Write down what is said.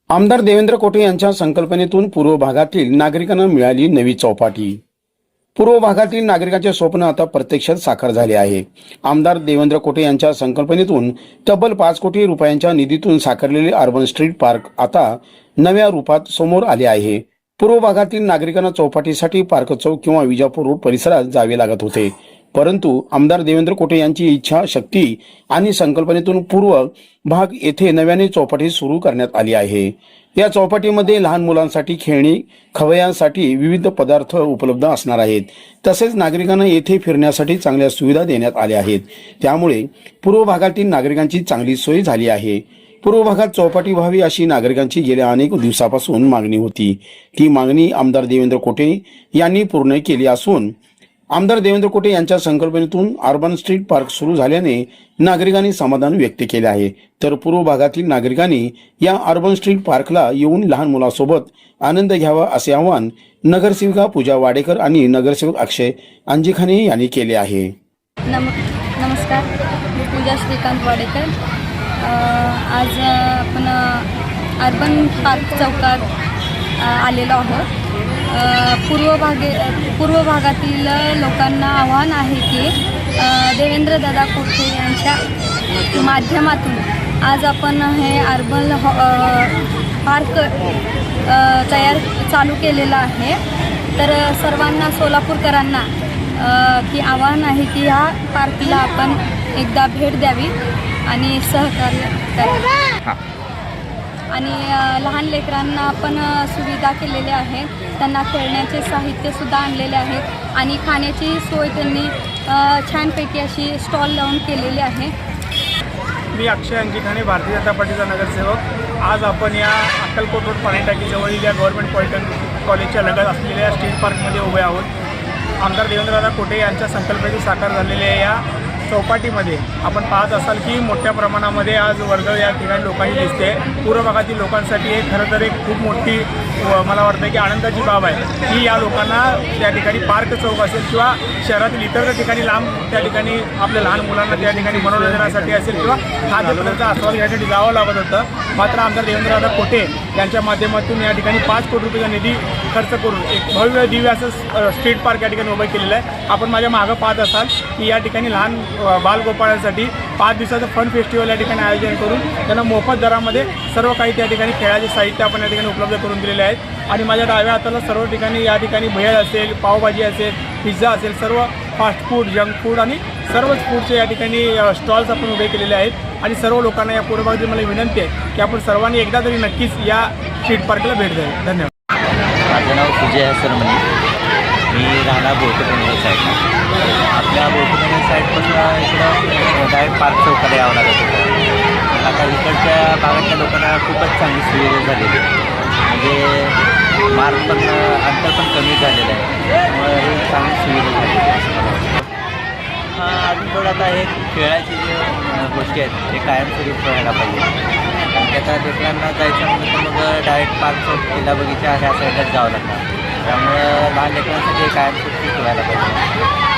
आमदार देवेंद्र कोटे यांच्या संकल्पनेतून पूर्व भागातील नागरिकांना मिळाली नवी चौपाटी। पूर्व भागातील नागरिकांचे स्वप्न आता प्रत्यक्षात साकार झाले आहे। आमदार देवेंद्र कोटे यांच्या संकल्पनेतून तब्बल 5 कोटी रुपयांच्या निधीतून साकारलेले अर्बन स्ट्रीट पार्क आता नव्या रूपात समोर आले आहे। पूर्व भागातील नागरिकांना चौपाटीसाठी पार्क चौक किंवा विजापूर रोड परिसरात जावे लागत होते, परंतु आमदार देवेंद्र कोटे यांची इच्छा शक्ती आणि संकल्पनेतून पूर्व भाग येथे नव्याने चौपाटी सुरू करण्यात आली आहे। या चौपाटीमध्ये लहान मुलांसाठी खेळणी, खवय्यांसाठी विविध पदार्थ उपलब्ध असणार आहेत। तसेच नागरिकांना येथे फिरण्यासाठी चांगल्या सुविधा देण्यात आल्या आहेत। त्यामुळे पूर्व भागातील नागरिकांची चांगली सोय झाली आहे। पूर्व भागात चौपाटी व्हावी अशी नागरिकांची गेल्या अनेक दिवसापासून मागणी होती। ती मागणी आमदार देवेंद्र कोटे यांनी पूर्ण केली असून आमदार देवेंद्र कोटे यांच्या संकल्पनेतून अर्बन स्ट्रीट पार्क सुरू झाल्याने नागरिकांनी समाधान व्यक्त केले आहे। तर पूर्व भागातील नागरिकांनी या अर्बन स्ट्रीट पार्कला येऊन लहान मुलांसोबत आनंद घ्यावा असे आवाहन नगरसेविका पूजा वाडेकर आणि नगरसेवक अक्षय अंजिखाने यांनी केले आहे। नमस्कार, मी पूजा श्रीकांत वाडेकर। आज आपण अर्बन पार्क चौकात आलेलो आहोत। पूर्व भागातील लोकांना आव्हान आहे की देवेंद्र दादा कोटे यांच्या माध्यमातून आज आपण हे अर्बन पार्क चालू केलेलं आहे। तर सर्वांना सोलापूरकरांना की आव्हान आहे की ह्या पार्कला आपण एकदा भेट द्यावी आणि सहकार्य करावे। आणि लहान लेकरांना आपण सुविधा केलेल्या आहेत, त्यांना खेळण्याचे साहित्यसुद्धा आणलेले आहेत आणि खाण्याची सोय त्यांनी छानपैकी अशी स्टॉल लावून केलेली आहे। मी अक्षय अंजिखाने, भारतीय जनता पार्टीचा नगरसेवक। आज आपण या अक्कलकोट रोड पाणीटाकीजवळील या गव्हर्नमेंट पॉलिटेक्निक कॉलेजच्या लगत असलेल्या स्ट्रीट पार्कमध्ये उभे आहोत। आमदार देवेंद्रदादा कोटे यांच्या संकल्पनेतून साकार झालेल्या या चौपाटीमध्ये आपण पाहत असाल की मोठ्या प्रमाणामध्ये आज वर्दळ या ठिकाणी लोकांची दिसते। पूर्व भागातील लोकांसाठी हे खरं तर एक खूप मोठी मला वाटतं की आनंदाची बाब आहे की या लोकांना त्या ठिकाणी पार्क चौक असेल किंवा शहरातील इतर ठिकाणी लांब त्या ठिकाणी आपल्या लहान मुलांना त्या ठिकाणी मनोरंजनासाठी असेल किंवा खाद्यपदार्थाचा आस्वाद घेण्यासाठी जावं लागत होतं। मात्र आमदार देवेंद्रदादा कोटे यांच्या माध्यमातून या ठिकाणी 5 कोटी रुपयाचा निधी खर्च करून एक भव्य दिव्य असं स्ट्रीट पार्क या ठिकाणी उभं केलेलं आहे। आपण माझ्या मागं पाहत असाल की या ठिकाणी लहान बालगोपाळांसाठी 5 दिवसाचं फन फेस्टिवल या ठिकाणी आयोजन करून त्यांना मोफत दरामध्ये सर्व काही त्या ठिकाणी खेळाचे साहित्य आपण या ठिकाणी उपलब्ध करून दिलेले आहेत। आणि माझ्या डाव्या हाताला सर्व ठिकाणी या ठिकाणी भेळ असेल, पावभाजी असेल, पिझ्झा असेल, सर्व फास्ट फूड, जंक फूड आणि सर्वच फूडचे या ठिकाणी स्टॉल्स आपण उभे केलेले आहेत। आणि सर्व लोकांना या पूर्व भागातील मला विनंती आहे की आपण सर्वांनी एकदा तरी नक्कीच या स्ट्रीट पार्कला भेट द्यावी। धन्यवाद। माझं नाव सुजय सरमणी, मी राहणार बोरकरणी साईड। आपल्या बोरकरणी साईडपासून इकडं डायरेक्ट पार्क चौकाला यावं लागत होतं। आता इकडच्या भागातल्या लोकांना खूपच चांगली सुविधा झालेली, म्हणजे मार्ग पण अंतर पण कमी झालेलं आहे, त्यामुळे हे चांगली सुविधा झालेली आहे। अजून थोडं आता हे खेळाची जे गोष्टी आहेत ते कायमस्वरूपी व्हायला पाहिजे, कारण की आता लेकरांना जायचं म्हणलं तर मग डायरेक्ट पार्क चौक, किल्ला बगीचा ह्या साईडलाच जावं लागणार, त्यामुळं लहान लेकरांसाठी कायमस्वरूपी व्हायला पाहिजे।